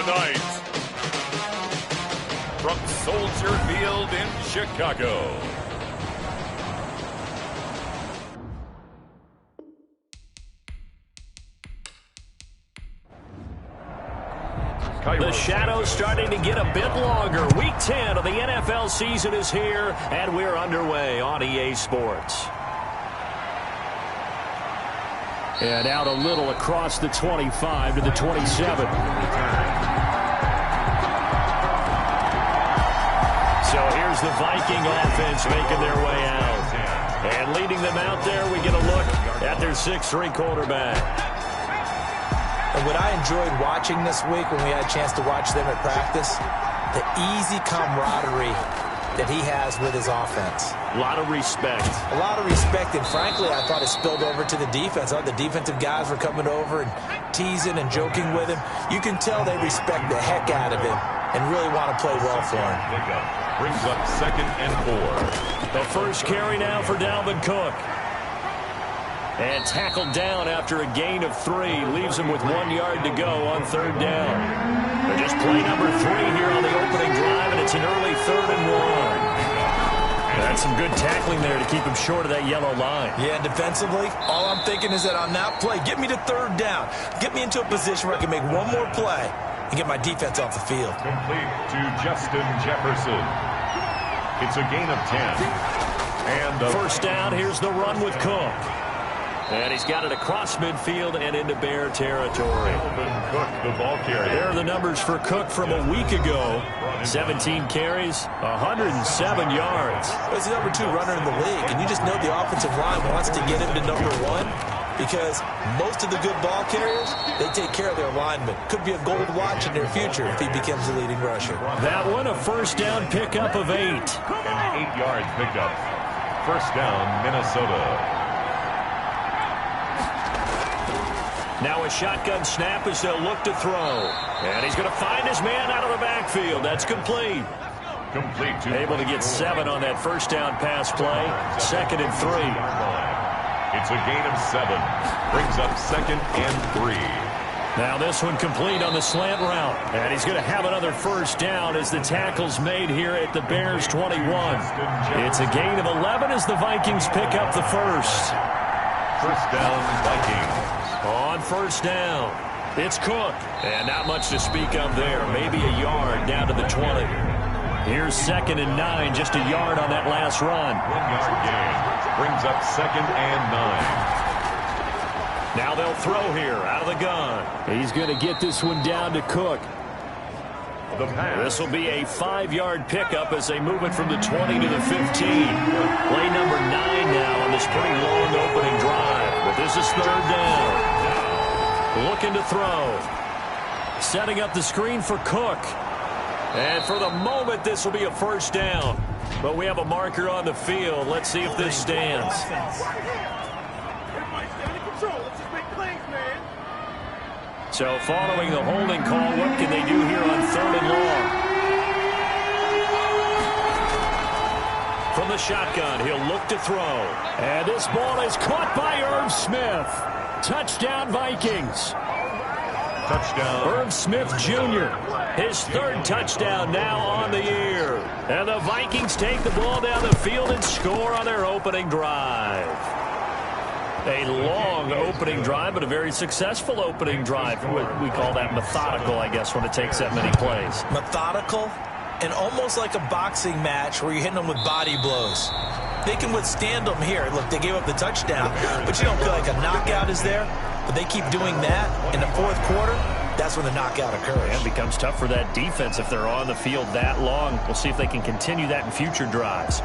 tonight, from Soldier Field in Chicago, the shadow's starting to get a bit longer. Week 10 of the NFL season is here, and we're underway on EA Sports. And out a little across the 25 to the 27. So here's the Viking offense making their way out. And leading them out there, we get a look at their 6'3" quarterback. And what I enjoyed watching this week when we had a chance to watch them at practice, the easy camaraderie that he has with his offense. A lot of respect. A lot of respect, and frankly, I thought it spilled over to the defense. I thought the defensive guys were coming over and teasing and joking with him. You can tell they respect the heck out of him and really want to play well for him. Brings up 2nd and 4. The first carry now for Dalvin Cook. And tackled down after a gain of 3. Leaves him with 1 yard to go on 3rd down. They're just play number 3 here on the opening drive, and it's an early 3rd and 1. That's some good tackling there to keep him short of that yellow line. Yeah, defensively, all I'm thinking is that on that play, get me to 3rd down. Get me into a position where I can make one more play and get my defense off the field. Complete to Justin Jefferson. It's a gain of 10. And first down, here's the run with Cook. And he's got it across midfield and into Bear territory. Cook, the ball carrier. There are the numbers for Cook from a week ago. 17 carries, 107 yards. He's the number 2 runner in the league, and you just know the offensive line wants to get him to number 1 because most of the good ball carriers, they take care of their linemen. Could be a gold watch in their future if he becomes the leading rusher. That one, a first down pickup of 8. An 8-yard pickup. First down, Minnesota. Now a shotgun snap as they'll look to throw. And he's going to find his man out of the backfield. That's complete. Able to get 7 on that first down pass play. 2nd and 3. It's a gain of 7. Brings up 2nd and 3. Now this one complete on the slant route. And he's going to have another first down as the tackle's made here at the Bears 21. It's a gain of 11 as the Vikings pick up the first. First down, Vikings. On first down, it's Cook. And not much to speak of there. Maybe a yard down to the 20. Here's 2nd and 9, just a yard on that last run. 1-yard gain. Brings up 2nd and 9. Now they'll throw here out of the gun. He's going to get this one down to Cook. This will be a 5-yard pickup as they move it from the 20 to the 15. Play number 9 now on this pretty long opening drive. But this is 3rd down. Looking to throw. Setting up the screen for Cook. And for the moment, this will be a first down. But we have a marker on the field. Let's see if this stands. So following the holding call, what can they do here on 3rd and long? From the shotgun, he'll look to throw. And this ball is caught by Irv Smith. Touchdown, Vikings. Touchdown. Irv Smith Jr., his 3rd touchdown now on the year. And the Vikings take the ball down the field and score on their opening drive. A long opening drive, but a very successful opening drive. We call that methodical, I guess, when it takes that many plays. Methodical and almost like a boxing match where you're hitting them with body blows. They can withstand them here. Look, they gave up the touchdown, but you don't feel like a knockout is there. But they keep doing that in the 4th quarter. That's when the knockout occurs. And it becomes tough for that defense if they're on the field that long. We'll see if they can continue that in future drives.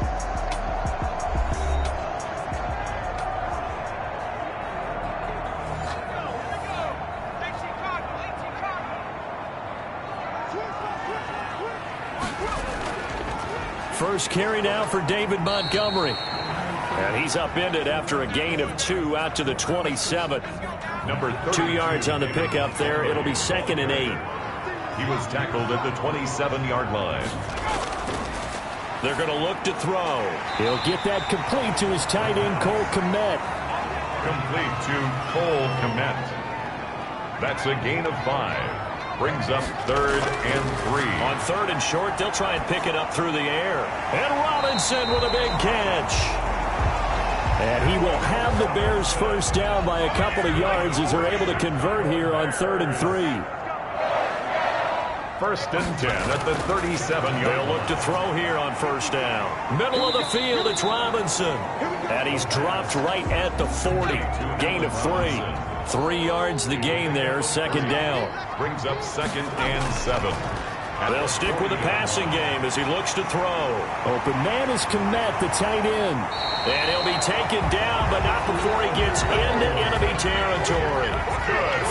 First carry now for David Montgomery. And he's upended after a gain of 2 out to the 27. Number 2 yards on the pickup there. It'll be 2nd and 8. He was tackled at the 27-yard line. They're going to look to throw. He'll get that complete to his tight end, Cole Kmet. Complete to Cole Kmet. That's a gain of 5. Brings up 3rd and 3. On 3rd and short, they'll try and pick it up through the air. And Robinson with a big catch. And he will have the Bears first down by a couple of yards as they're able to convert here on 3rd and 3. 1st and 10 at the 37-yard. They'll look to throw here on 1st down. Middle of the field, it's Robinson. And he's dropped right at the 40. Gain of 3. 3 yards the gain there, 2nd down. Brings up 2nd and 7. They'll stick with the passing game as he looks to throw. Open man is Komet, the tight end. And he'll be taken down, but not before he gets into enemy territory.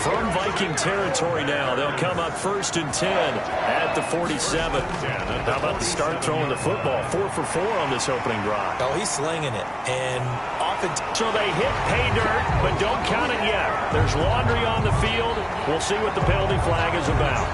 From Viking territory now, they'll come up 1st and 10 at the 47. How about the start throwing the football? 4 for 4 on this opening drive. Oh, he's slinging it. And often. So they hit pay dirt, but don't count it yet. There's laundry on the field. We'll see what the penalty flag is about.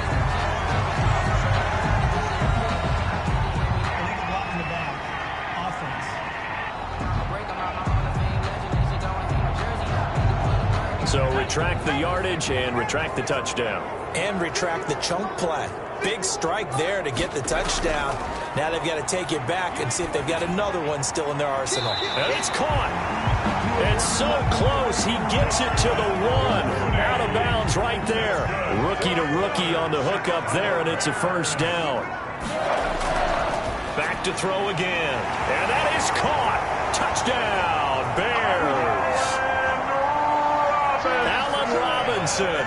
So retract the yardage and retract the touchdown. And retract the chunk play. Big strike there to get the touchdown. Now they've got to take it back and see if they've got another one still in their arsenal. And it's caught. It's so close. He gets it to the 1. Out of bounds right there. Rookie to rookie on the hook up there, and it's a 1st down. Back to throw again. And that is caught. Touchdown, Bears. Robinson,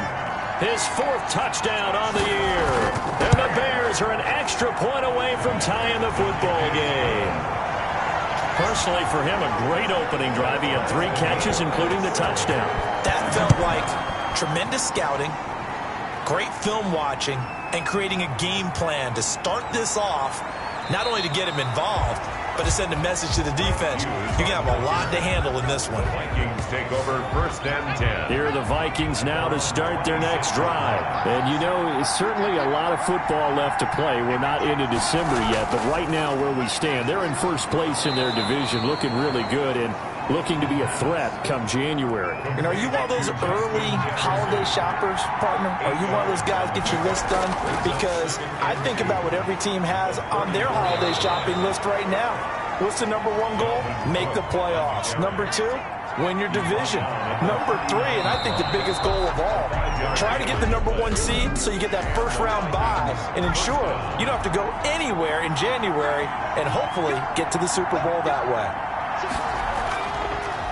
his 4th touchdown on the year. And the Bears are an extra point away from tying the football game. Personally, for him, a great opening drive. He had 3 catches, including the touchdown. That felt like tremendous scouting, great film watching, and creating a game plan to start this off, not only to get him involved, but to send a message to the defense. You have a lot to handle in this one. Vikings take over 1st and 10. Here are the Vikings now to start their next drive. And you know, it's certainly a lot of football left to play. We're not into December yet, but right now where we stand, they're in 1st place in their division, looking really good and looking to be a threat come January. And are you one of those early holiday shoppers, partner? Are you one of those guys get your list done? Because I think about what every team has on their holiday shopping list right now. What's the number 1 goal? Make the playoffs. Number 2, win your division. Number 3, and I think the biggest goal of all, try to get the number 1 seed so you get that 1st round bye and ensure you don't have to go anywhere in January and hopefully get to the Super Bowl that way.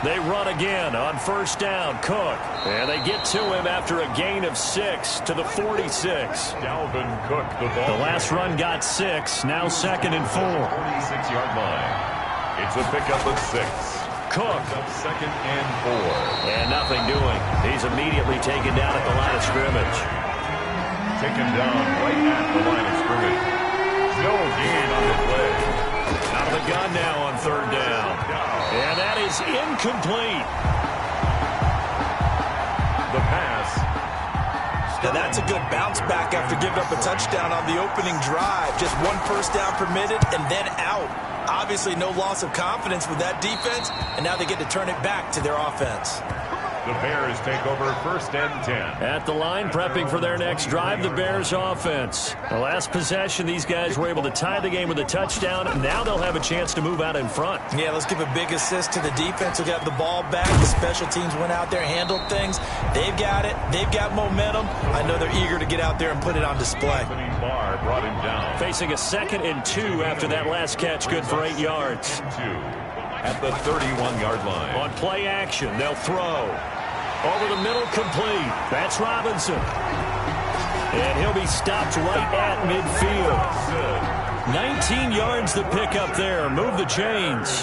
They run again on 1st down. Cook. And they get to him after a gain of 6 to the 46. Dalvin Cook, the ball. The last run got 6. Now 2nd and 4. 46-yard line. It's a pickup of 6. Cook. Up 2nd and 4. And nothing doing. He's immediately taken down at the line of scrimmage. Taken down right at the line of scrimmage. No gain on the play. Out of the gun now on 3rd down. And that is incomplete. The pass. Now that's a good bounce back after giving up a touchdown on the opening drive. Just 1 first down permitted and then out. Obviously no loss of confidence with that defense, and now they get to turn it back to their offense. The Bears take over 1st and 10. At the line, prepping for their next drive, the Bears offense. The last possession, these guys were able to tie the game with a touchdown. Now they'll have a chance to move out in front. Yeah, let's give a big assist to the defense who got the ball back. The special teams went out there, handled things. They've got it. They've got momentum. I know they're eager to get out there and put it on display. Barr brought him down. Facing a 2nd and 2 after that last catch, good for 8 yards. 2 at the 31-yard line. On play action, they'll throw. Over the middle, complete. That's Robinson. And he'll be stopped right at midfield. 19 yards the pickup there. Move the chains.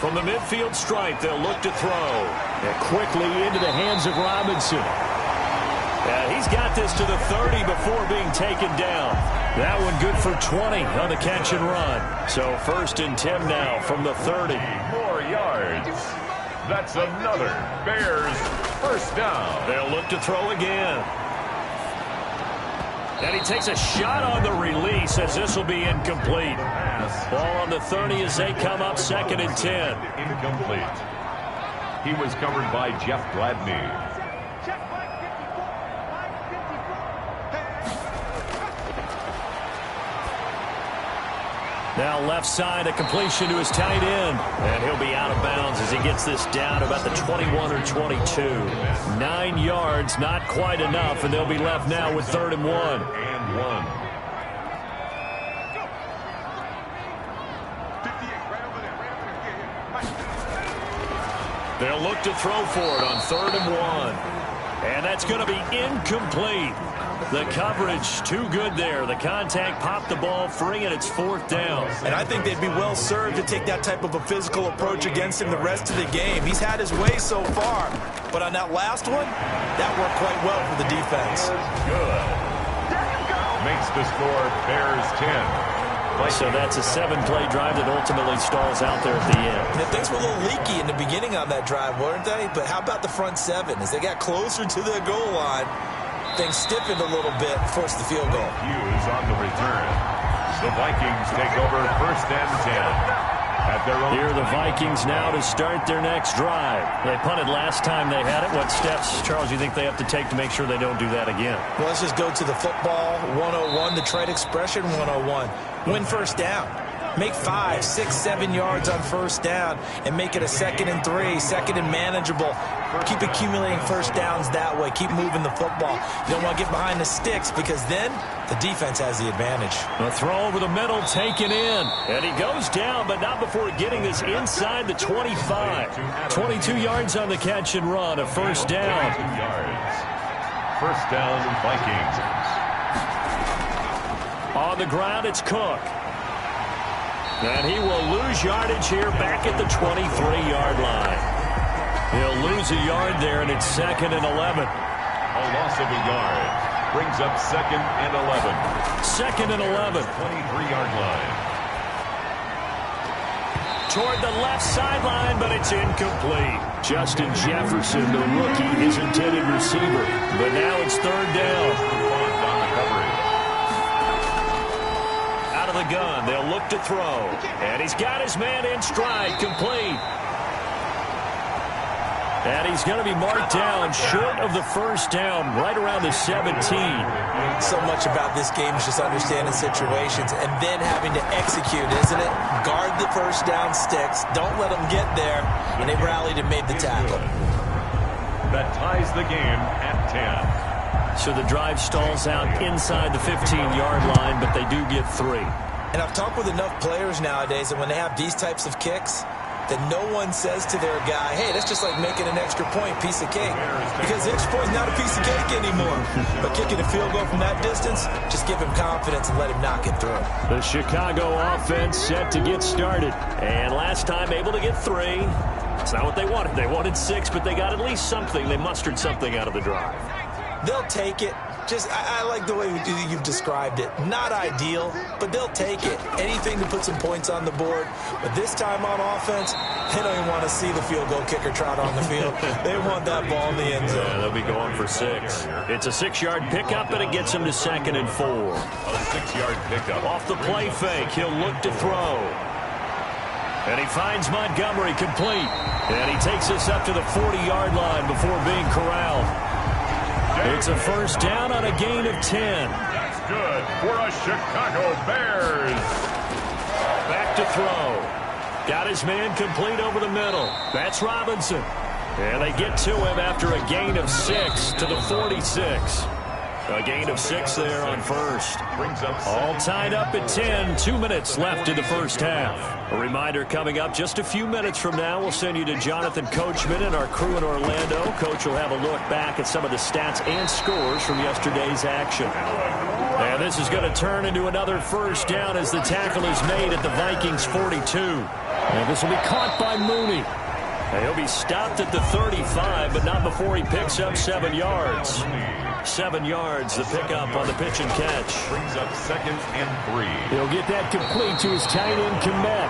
From the midfield stripe, they'll look to throw. And quickly into the hands of Robinson. And he's got this to the 30 before being taken down. That one good for 20 on the catch and run. So 1st and 10 now from the 30. More yards. That's another Bears 1st down. They'll look to throw again. And he takes a shot on the release as this will be incomplete. Ball on the 30 as they come up 2nd and 10. Incomplete. He was covered by Jeff Gladney. Now left side, a completion to his tight end. And he'll be out of bounds as he gets this down about the 21 or 22. 9 yards, not quite enough, and they'll be left now with 3rd and 1. And 1. They'll look to throw for it on 3rd and 1. And that's going to be incomplete. The coverage too good there. The contact popped the ball free, and it's 4th down. And I think they'd be well served to take that type of a physical approach against him the rest of the game. He's had his way so far. But on that last one, that worked quite well for the defense. Good. Makes the score Bears 10. So that's a 7-play drive that ultimately stalls out there at the end. And things were a little leaky in the beginning on that drive, weren't they? But how about the front 7? As they got closer to the goal line, things stiffened a little bit, forced the field goal. Hughes on the return. The Vikings take over 1st and 10. At their own. Here are the Vikings now to start their next drive. They punted last time they had it. What steps, Charles, you think they have to take to make sure they don't do that again? Well, let's just go to the football 101, the trade expression 101. Win 1st down. Make 5, 6, 7 yards on 1st down and make it a 2nd and 3, 2nd and manageable. Keep accumulating 1st downs that way. Keep moving the football. You don't want to get behind the sticks because then the defense has the advantage. A throw over the middle taken in. And he goes down, but not before getting this inside the 25. 22 yards on the catch and run. A 1st down. 22 yards. 1st down, Vikings. On the ground, it's Cook. And he will lose yardage here back at the 23-yard line. He'll lose a yard there, and it's 2nd and 11. A loss of a yard. Brings up 2nd and 11. 2nd and 11. 23-yard line. Toward the left sideline, but it's incomplete. Justin Jefferson, the rookie, his intended receiver. But now it's 3rd down. On the coverage. Out of the gun, they'll look to throw. And he's got his man in stride, complete. And he's going to be marked down short of the 1st down, right around the 17. So much about this game is just understanding situations and then having to execute, isn't it? Guard the 1st down sticks. Don't let them get there. And they rallied and made the tackle. That ties the game at 10. So the drive stalls out inside the 15-yard line, but they do get 3. And I've talked with enough players nowadays that when they have these types of kicks, that no one says to their guy, hey, that's just like making an extra point, piece of cake. Because the extra point is not a piece of cake anymore. But kicking a field goal from that distance, just give him confidence and let him knock it through. The Chicago offense set to get started. And last time able to get 3. It's not what they wanted. They wanted 6, but they got at least something. They mustered something out of the drive. They'll take it. I like the way you've described it. Not ideal, but they'll take it. Anything to put some points on the board. But this time on offense, they don't even want to see the field goal kicker trot on the field. They want that ball in the end zone. Yeah, they'll be going for 6. It's a 6-yard pickup, and it gets him to 2nd and 4. A 6-yard pickup. Off the play fake, he'll look to throw. And he finds Montgomery complete. And he takes us up to the 40-yard line before being corralled. It's a 1st down on a gain of 10. That's good for a Chicago Bears. Back to throw. Got his man complete over the middle. That's Robinson. And they get to him after a gain of 6 to the 46. A gain of 6 there on 1st. Brings up all tied up at 10. 2 minutes left in the 1st half. A reminder coming up just a few minutes from now. We'll send you to Jonathan Coachman and our crew in Orlando. Coach will have a look back at some of the stats and scores from yesterday's action. And this is going to turn into another 1st down as the tackle is made at the Vikings 42. And this will be caught by Mooney. And he'll be stopped at the 35, but not before he picks up 7 yards. 7 yards, the pickup on the pitch and catch. Brings up 2nd and 3. He'll get that complete to his tight end, Komet.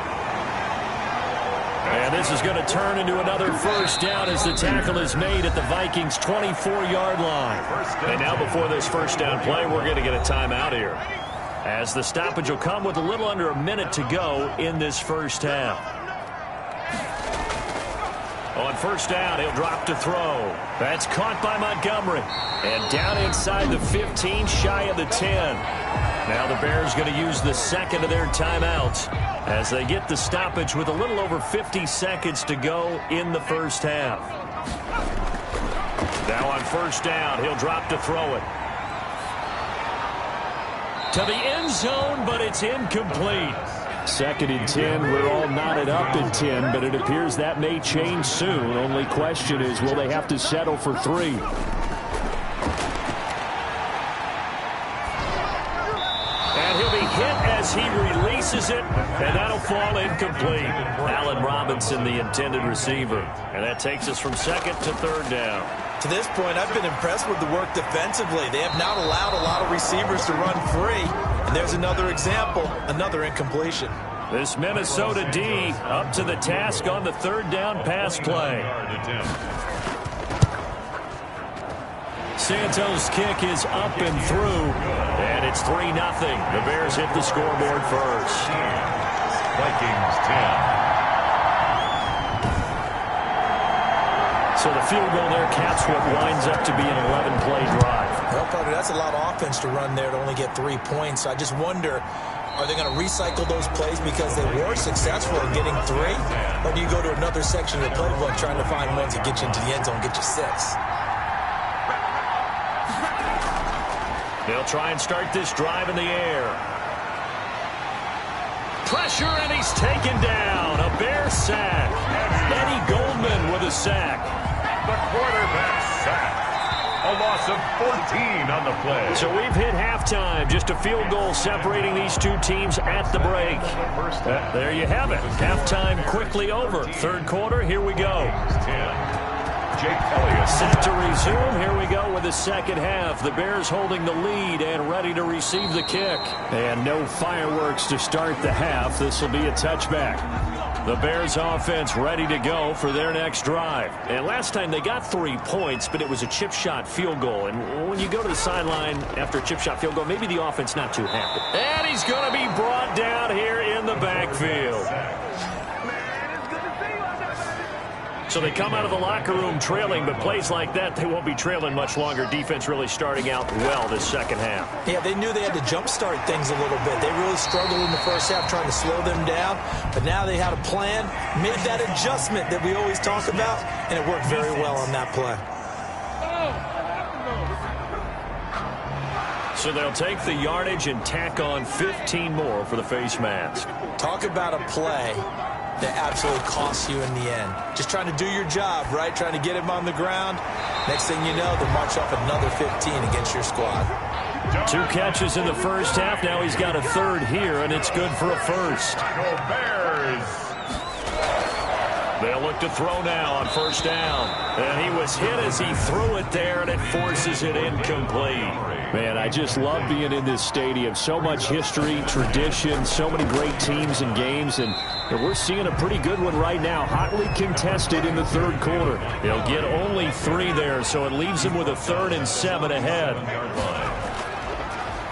And this is going to turn into another 1st down as the tackle is made at the Vikings' 24-yard line. And now before this 1st down play, we're going to get a timeout here, as the stoppage will come with a little under a minute to go in this 1st half. On first down, he'll drop to throw. That's caught by Montgomery. And down inside the 15, shy of the 10. Now the Bears going to use the second of their timeouts as they get the stoppage with a little over 50 seconds to go in the first half. Now on first down, he'll drop to throw it. To the end zone, but it's incomplete. Second and 10, we're all knotted up at 10, but it appears that may change soon. Only question is, will they have to settle for 3? And he'll be hit as he releases it, and that'll fall incomplete. Allen Robinson, the intended receiver. And that takes us from second to third down. To this point, I've been impressed with the work defensively. They have not allowed a lot of receivers to run free. And there's another example, another incompletion. This Minnesota D up to the task on the third down pass play. Santos' kick is up and through, and it's 3-0. The Bears hit the scoreboard first. Vikings 10. So the field goal there caps what winds up to be an 11-play drive. Well, partner, that's a lot of offense to run there to only get 3 points. So I just wonder, are they going to recycle those plays because they were successful in getting 3? Or do you go to another section of the playbook trying to find ones that get you into the end zone, get you 6? They'll try and start this drive in the air. Pressure, and he's taken down. A Bear sack. Eddie Goldman with a sack. The quarterback sack. A loss of 14 on the play. So we've hit halftime. Just a field goal separating these two teams at the break. There you have it. Halftime quickly over. Third quarter, here we go. Set to resume. Here we go with the second half. The Bears holding the lead and ready to receive the kick. And no fireworks to start the half. This will be a touchback. The Bears offense ready to go for their next drive. And last time they got 3 points, but it was a chip shot field goal. And when you go to the sideline after a chip shot field goal, maybe the offense not too happy. And he's going to be brought down here in the backfield. So they come out of the locker room trailing, but plays like that, they won't be trailing much longer. Defense really starting out well this second half. Yeah, they knew they had to jumpstart things a little bit. They really struggled in the first half trying to slow them down, but now they had a plan, made that adjustment that we always talk about, and it worked very well on that play. So they'll take the yardage and tack on 15 more for the face mask. Talk about a play that absolutely costs you in the end. Just trying to do your job, right? Trying to get him on the ground. Next thing you know, they'll march off another 15 against your squad. 2 catches in the first half. Now he's got a third here, and it's good for a first. Bears. They'll look to throw now on first down. And he was hit as he threw it there, and it forces it incomplete. Man, I just love being in this stadium. So much history, tradition, so many great teams and games, and we're seeing a pretty good one right now, hotly contested in the third quarter. He'll get only 3 there, so it leaves him with a 3rd and 7 ahead.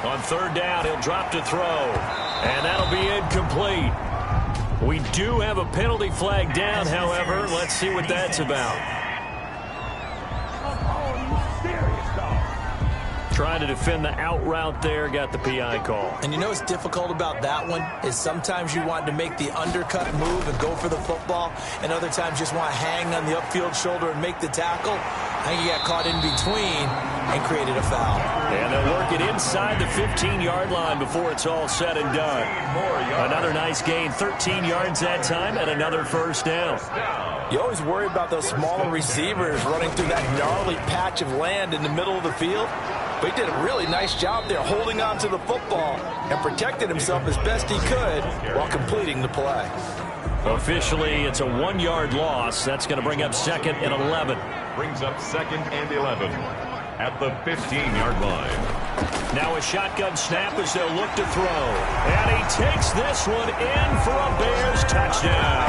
On third down, he'll drop to throw, and that'll be incomplete. We do have a penalty flag down, however. Let's see what that's about. Trying to defend the out route there, got the PI call. And you know what's difficult about that one is sometimes you want to make the undercut move and go for the football, and other times just want to hang on the upfield shoulder and make the tackle. I think you got caught in between and created a foul. And they'll work it inside the 15-yard line before it's all said and done. Another nice gain, 13 yards that time, and another first down. You always worry about those smaller receivers running through that gnarly patch of land in the middle of the field. But he did a really nice job there holding on to the football and protected himself as best he could while completing the play. Officially, it's a 1-yard loss. That's going to bring up 2nd and 11. Brings up 2nd and 11 at the 15-yard line. Now a shotgun snap as they'll look to throw. And he takes this one in for a Bears touchdown.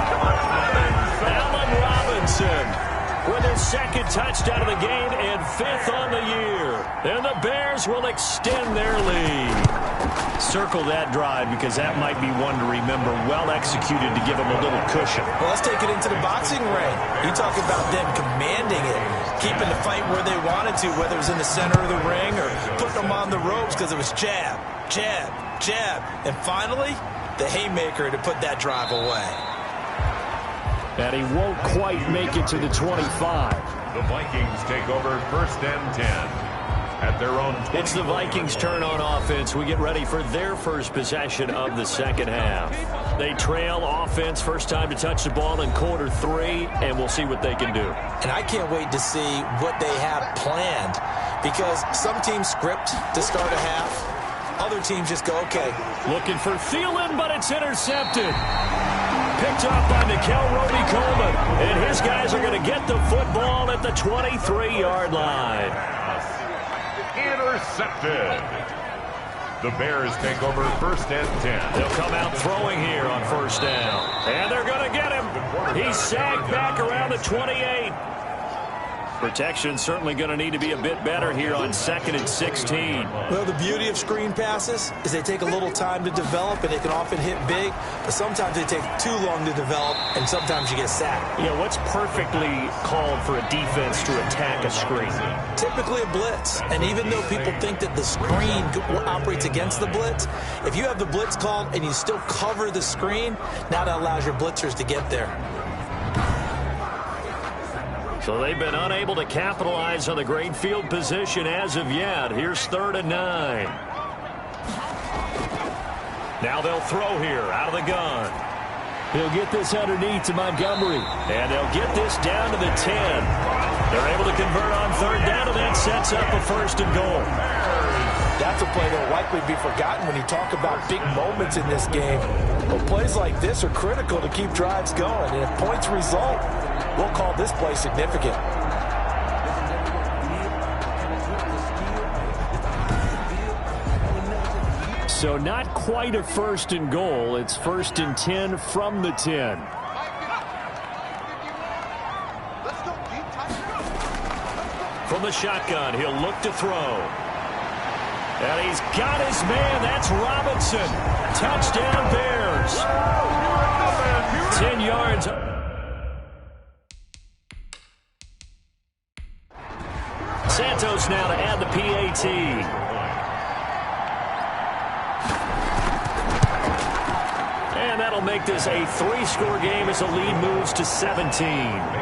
Allen Robinson with their second touchdown of the game and 5th on the year. And the Bears will extend their lead. Circle that drive because that might be one to remember. Well executed to give them a little cushion. Well, let's take it into the boxing ring. You talk about them commanding it, keeping the fight where they wanted to, whether it was in the center of the ring or putting them on the ropes because it was jab, jab, jab. And finally, the haymaker to put that drive away. And he won't quite make it to the 25. The Vikings take over 1st and 10. At their own 20. It's the Vikings' turn on offense. We get ready for their first possession of the second half. They trail offense, first time to touch the ball in quarter 3, and we'll see what they can do. And I can't wait to see what they have planned because some teams script to start a half. Other teams just go, okay. Looking for Thielen, but it's intercepted. Picked up by Nickel Roby-Coleman. And his guys are going to get the football at the 23-yard line. Intercepted. The Bears take over 1st and 10. They'll come out throwing here on 1st down. And they're going to get him. He's sagged back around the 28. Protection certainly going to need to be a bit better here on 2nd and 16. Well, the beauty of screen passes is they take a little time to develop, and they can often hit big, but sometimes they take too long to develop, and sometimes you get sacked. You know, what's perfectly called for a defense to attack a screen? Typically a blitz, and even though people think that the screen operates against the blitz, if you have the blitz called and you still cover the screen, now that allows your blitzers to get there. So they've been unable to capitalize on the great field position as of yet. Here's 3rd and 9. Now they'll throw here out of the gun. He'll get this underneath to Montgomery. And they'll get this down to the 10. They're able to convert on 3rd down, and that sets up a 1st and goal. That's a play that will likely be forgotten when you talk about big moments in this game. But plays like this are critical to keep drives going. And if points result, we'll call this play significant. So not quite a 1st and goal. It's 1st and 10 from the 10. From the shotgun, he'll look to throw. And he's got his man. That's Robinson. Touchdown, Bears. 10 yards. Santos now to add the PAT. And that'll make this a 3-score game as the lead moves to 17.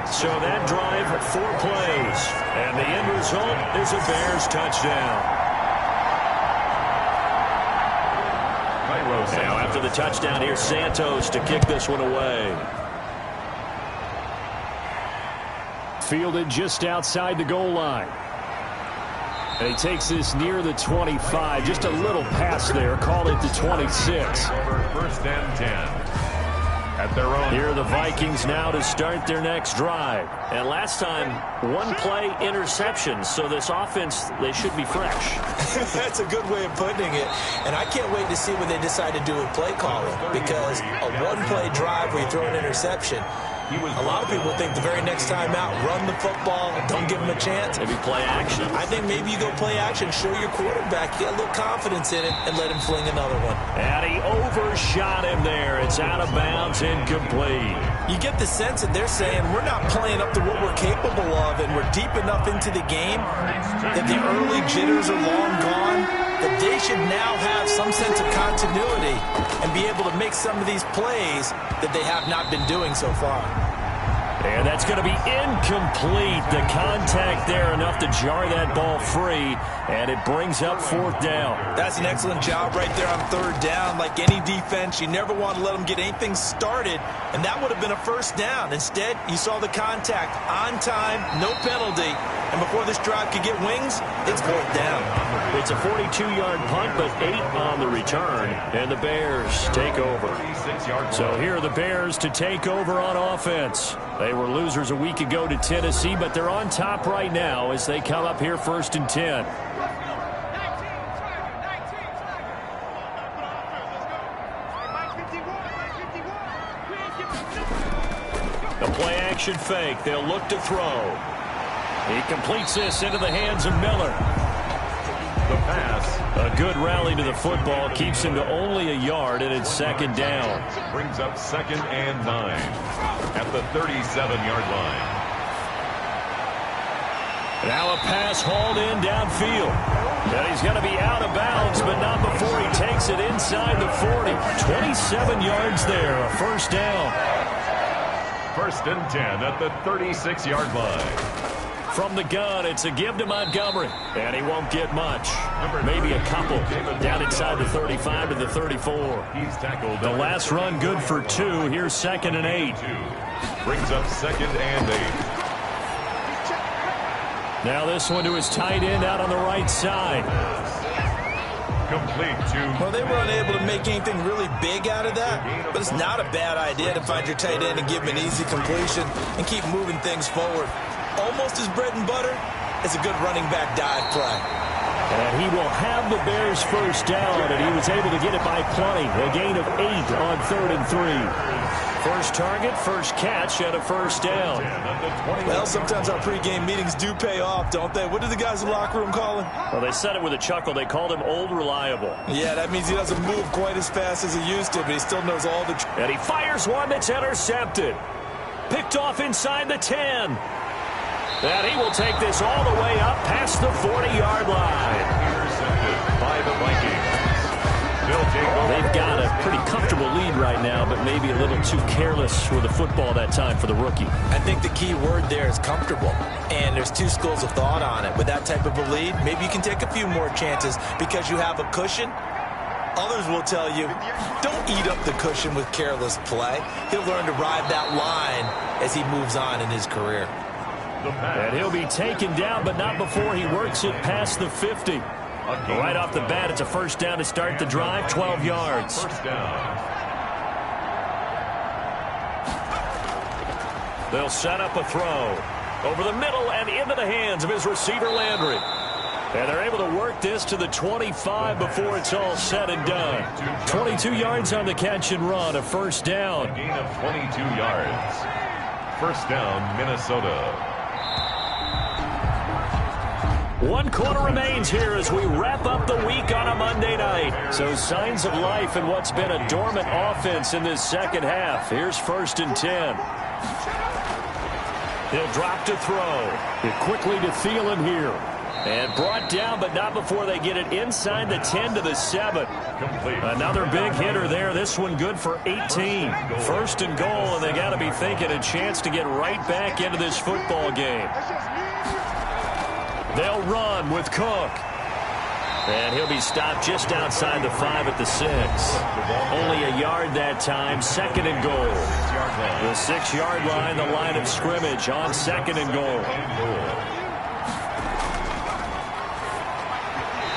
So that drive, 4 plays. And the end result is a Bears touchdown. Now after the touchdown, here's Santos to kick this one away. Fielded just outside the goal line. And he takes this near the 25. Just a little pass there. Call it the 26. 1st and 10. At their own. Here are the Vikings now to start their next drive. And last time, 1-play interception. So this offense, they should be fresh. That's a good way of putting it. And I can't wait to see what they decide to do with play calling. Because a 1-play drive where you throw an interception, a lot of people think the very next time out, run the football, don't give them a chance. Maybe play action. I think maybe you go play action, show your quarterback, get a little confidence in it, and let him fling another one. And he overshot him there. It's out of bounds, incomplete. You get the sense that they're saying we're not playing up to what we're capable of, and we're deep enough into the game that the early jitters are long gone, that they should now have some sense of continuity and be able to make some of these plays that they have not been doing so far. And that's going to be incomplete. The contact there enough to jar that ball free, and it brings up 4th down. That's an excellent job right there on 3rd down. Like any defense, you never want to let them get anything started, and that would have been a 1st down. Instead, you saw the contact on time, no penalty, and before this drive could get wings, it's 4th down. It's a 42-yard punt, but 8 on the return, and the Bears take over. So here are the Bears to take over on offense. They were losers a week ago to Tennessee, but they're on top right now as they come up here 1st and 10. The play Play-action fake. They'll look to throw. He completes this into the hands of Miller. The pass. A good rally to the football keeps him to only a yard, and it's second down. Brings up 2nd and 9 at the 37-yard line. Now a pass hauled in downfield. And he's going to be out of bounds, but not before he takes it inside the 40. 27 yards there, a first down. 1st and 10 at the 36-yard line. From the gun, it's a give to Montgomery. And he won't get much. Maybe a couple. Down inside the 35 to the 34. He's tackled. The last run good for 2. Here's 2nd and 8. Brings up 2nd and 8. Now this one to his tight end out on the right side. Complete to... Well, they were unable to make anything really big out of that, but it's not a bad idea to find your tight end and give him an easy completion and keep moving things forward. Almost his bread and butter is a good running back dive play. And he will have the Bears first down, and he was able to get it by plenty. A gain of 8 on 3rd and 3. First target, first catch, and a first down. Well, sometimes our pregame meetings do pay off, don't they? What do the guys in the locker room call him? Well, they said it with a chuckle. They called him Old Reliable. Yeah, that means he doesn't move quite as fast as he used to, but he still knows all the... And he fires one that's intercepted. Picked off inside the 10. And he will take this all the way up past the 40-yard line. Intercepted by the Vikings. They've got a pretty comfortable lead right now, but maybe a little too careless with the football that time for the rookie. I think the key word there is comfortable, and there's two schools of thought on it. With that type of a lead, maybe you can take a few more chances because you have a cushion. Others will tell you, don't eat up the cushion with careless play. He'll learn to ride that line as he moves on in his career. And he'll be taken down, but not before he works it past the 50. Right off the bat, it's a first down to start the drive, 12 yards. First down. They'll set up a throw over the middle and into the hands of his receiver, Landry. And they're able to work this to the 25 before it's all said and done. 22 yards on the catch and run, a first down. A gain of 22 yards. First down, Minnesota. 1 quarter remains here as we wrap up the week on a Monday night. So signs of life in what's been a dormant offense in this second half. Here's 1st and 10. He'll drop to throw. It quickly to Thielen here. And brought down, but not before they get it inside the 10 to the 7. Complete. Another big hitter there. This one good for 18. 1st and goal, and they got to be thinking a chance to get right back into this football game. They'll run with Cook. And he'll be stopped just outside the 5 at the 6. Only a yard that time. 2nd and goal. The 6-yard line, the line of scrimmage on 2nd and goal.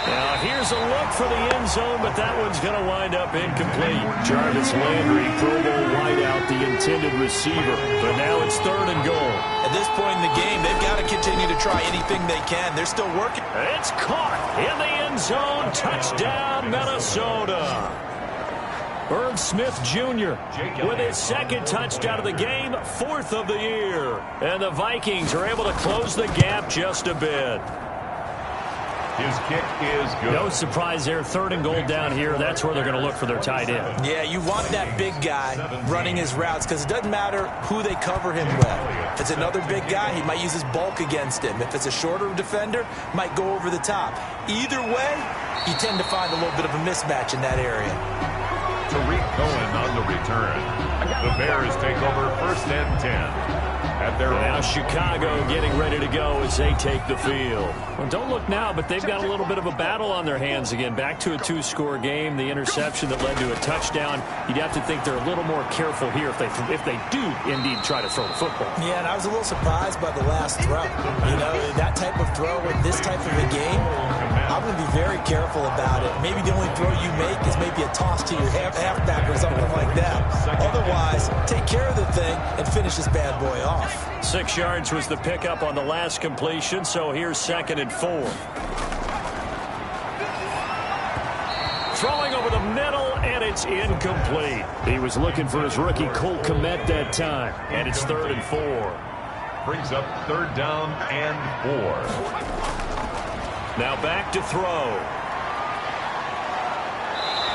Now here's a look for the end zone, but that one's going to wind up incomplete. Jarvis Landry, Pro Bowl wideout, the intended receiver. But now it's 3rd and goal. At this point in the game, they've got to continue to try anything they can. They're still working. It's caught in the end zone. Touchdown, Minnesota. Irv Smith Jr. with his 2nd touchdown of the game, 4th of the year. And the Vikings are able to close the gap just a bit. His kick is good. No surprise there. 3rd and goal down here. That's where they're going to look for their tight end. Yeah, you want that big guy running his routes because it doesn't matter who they cover him with. If it's another big guy, he might use his bulk against him. If it's a shorter defender, might go over the top. Either way, you tend to find a little bit of a mismatch in that area. Tariq Cohen on the return. The Bears take over 1st and 10. Now Chicago getting ready to go as they take the field. Well, don't look now, but they've got a little bit of a battle on their hands again. Back to a 2-score game. The interception that led to a touchdown. You'd have to think they're a little more careful here if they do indeed try to throw the football. Yeah, and I was a little surprised by the last throw. You know, that type of throw in this type of a game, I'm going to be very careful about it. Maybe the only throw you make is maybe a toss to your halfback or something like that. Otherwise, take care of the thing and finish this bad boy off. 6 yards was the pickup on the last completion, so here's 2nd and 4. Throwing over the middle, and it's incomplete. He was looking for his rookie Cole Kmet that time. And it's 3rd and 4. Brings up 3rd down and 4. Now back to throw.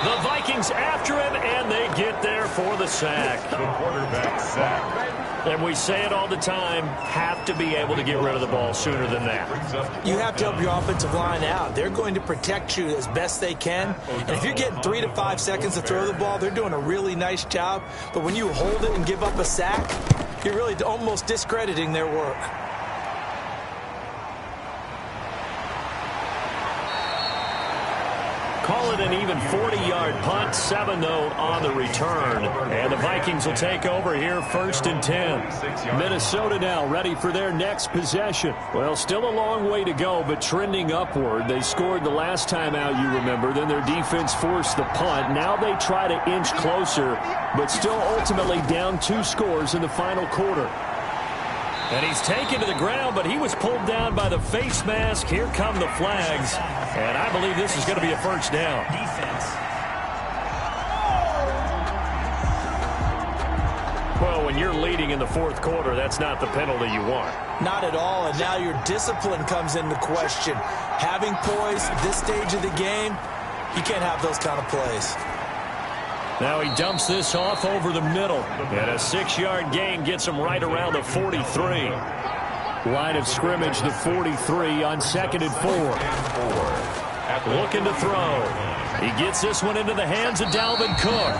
The Vikings after him, and they get there for the sack. The quarterback sack. And we say it all the time, have to be able to get rid of the ball sooner than that. You have to help your offensive line out. They're going to protect you as best they can. And if you're getting 3 to 5 seconds to throw the ball, they're doing a really nice job. But when you hold it and give up a sack, you're really almost discrediting their work. Call it an even 40-yard punt, 7 though on the return. And the Vikings will take over here 1st and 10. Minnesota now ready for their next possession. Well, still a long way to go, but trending upward. They scored the last time out, you remember. Then their defense forced the punt. Now they try to inch closer, but still ultimately down 2 scores in the final quarter. And he's taken to the ground, but he was pulled down by the face mask. Here come the flags. And I believe this is going to be a 1st down. Well, when you're leading in the 4th quarter, that's not the penalty you want. Not at all, and now your discipline comes into question. Having poise at this stage of the game, you can't have those kind of plays. Now he dumps this off over the middle. And a 6-yard gain gets him right around the 43. Line of scrimmage, the 43 on 2nd and 4. Looking to throw. He gets this one into the hands of Dalvin Cook.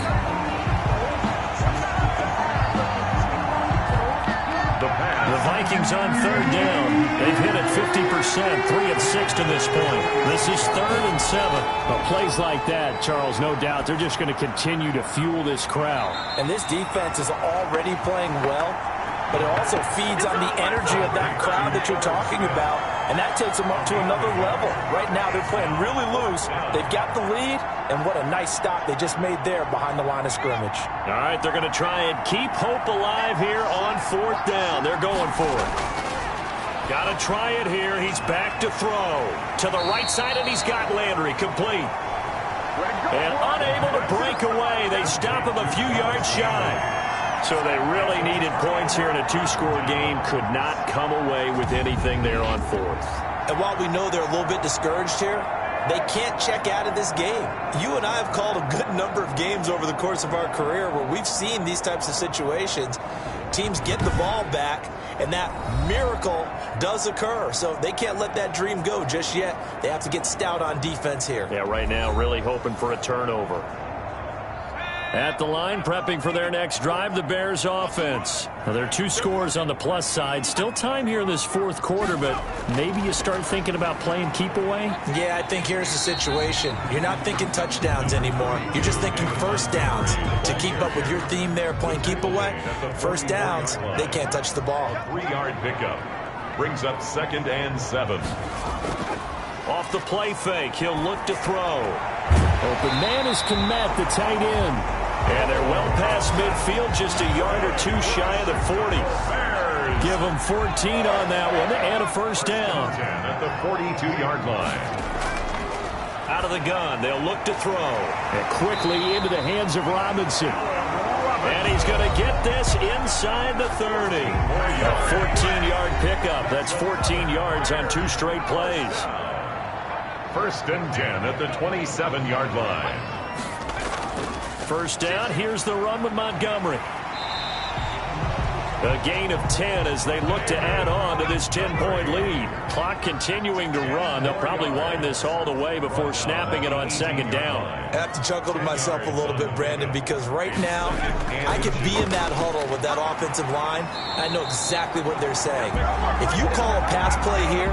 The Vikings on 3rd down. They've hit it 50%, 3 of 6 to this point. This is 3rd and 7. Well, plays like that, Charles, no doubt, they're just going to continue to fuel this crowd. And this defense is already playing well, but it also feeds on the energy of that crowd that you're talking about, and that takes them up to another level. Right now, they're playing really loose. They've got the lead, and what a nice stop they just made there behind the line of scrimmage. All right, they're going to try and keep hope alive here on 4th down. They're going for it. Got to try it here. He's back to throw. To the right side, and he's got Landry complete. And unable to break away. They stop him a few yards shy. So they really needed points here in a 2-score game. Could not come away with anything there on 4th. And while we know they're a little bit discouraged here, they can't check out of this game. You and I have called a good number of games over the course of our career where we've seen these types of situations. Teams get the ball back, and that miracle does occur. So they can't let that dream go just yet. They have to get stout on defense here. Yeah, right now really hoping for a turnover. At the line, prepping for their next drive, the Bears offense. Well, there are 2 scores on the plus side. Still time here in this 4th quarter, but maybe you start thinking about playing keep away? Yeah, I think here's the situation. You're not thinking touchdowns anymore. You're just thinking 1st downs. To keep up with your theme there, playing keep away, 1st downs, they can't touch the ball. 3-yard pickup. Brings up 2nd and 7. Off the play fake, he'll look to throw. Open man is Kmet, the tight end. And they're well past midfield, just a yard or 2 shy of the 40. Give them 14 on that one, and a 1st down. At the 42-yard line. Out of the gun, they'll look to throw. And quickly into the hands of Robinson. And he's going to get this inside the 30. A 14-yard pickup. That's 14 yards on 2 straight plays. 1st and 10 at the 27-yard line. 1st down. Here's the run with Montgomery. A gain of 10 as they look to add on to this 10-point lead. Clock continuing to run. They'll probably wind this all the way before snapping it on 2nd down. I have to chuckle to myself a little bit, Brandon, because right now I could be in that huddle with that offensive line. I know exactly what they're saying. If you call a pass play here,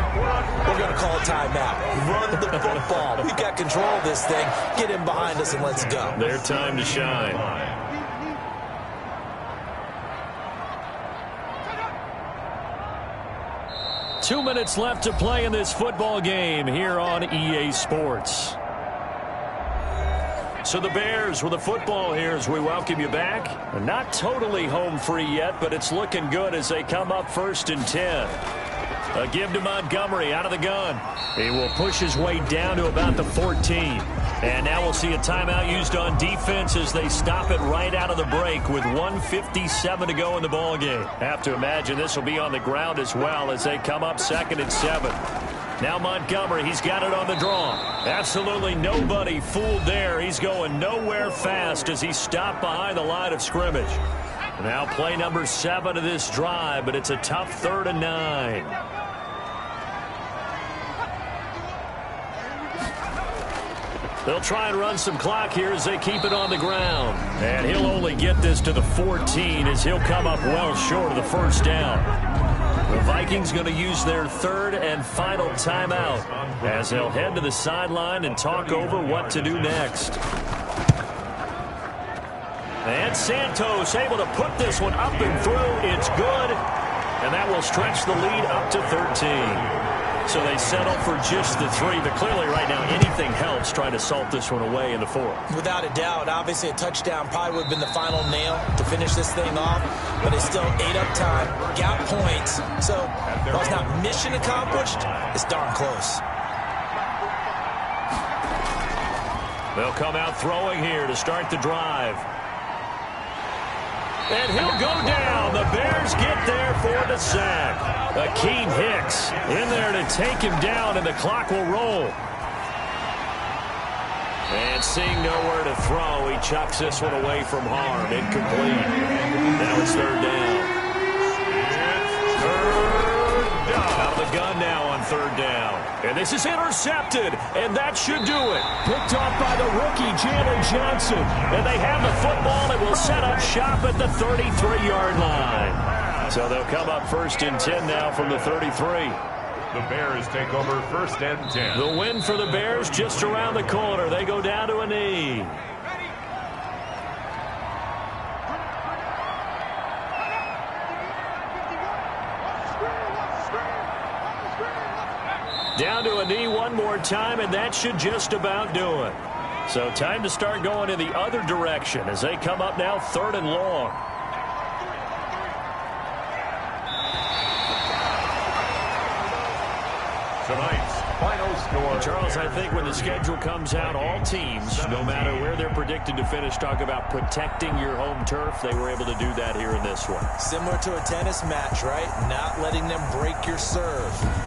we're going to call a timeout. Run the football. We've got control of this thing. Get in behind us and let's go. Their time to shine. 2 minutes left to play in this football game here on EA Sports. So the Bears with the football here as we welcome you back. They're not totally home free yet, but it's looking good as they come up 1st and 10. A give to Montgomery out of the gun. He will push his way down to about the 14. And now we'll see a timeout used on defense as they stop it right out of the break with 1:57 to go in the ballgame. Have to imagine this will be on the ground as well as they come up 2nd and 7. Now Montgomery, he's got it on the draw. Absolutely nobody fooled there. He's going nowhere fast as he's stopped behind the line of scrimmage. Now play number 7 of this drive, but it's a tough 3rd and 9. They'll try and run some clock here as they keep it on the ground. And he'll only get this to the 14 as he'll come up well short of the first down. The Vikings going to use their 3rd and final timeout as they'll head to the sideline and talk over what to do next. And Santos able to put this one up and through. It's good. And that will stretch the lead up to 13. So they settle for just the 3, but clearly right now anything helps trying to salt this one away in the 4th. Without a doubt, obviously a touchdown probably would have been the final nail to finish this thing off, but it's still ate up time, got points, so while it's not mission accomplished, it's darn close. They'll come out throwing here to start the drive. And he'll go down. The Bears get there for the sack. Akeem Hicks in there to take him down, and the clock will roll. And seeing nowhere to throw, he chucks this one away from harm. Incomplete. Now it's 3rd down. Out of the gun now on 3rd down. And this is intercepted, and that should do it. Picked off by the rookie, Jalen Johnson. And they have the football and will set up shop at the 33-yard line. So they'll come up 1st and 10 now from the 33. The Bears take over 1st and 10. The win for the Bears just around the corner. They go down to a knee. Down to a knee one more time, and that should just about do it. So time to start going in the other direction as they come up now 3rd and long. Tonight's final score. Charles, I think when the schedule comes out, all teams, no matter where they're predicted to finish, talk about protecting your home turf. They were able to do that here in this one. Similar to a tennis match, right? Not letting them break your serve.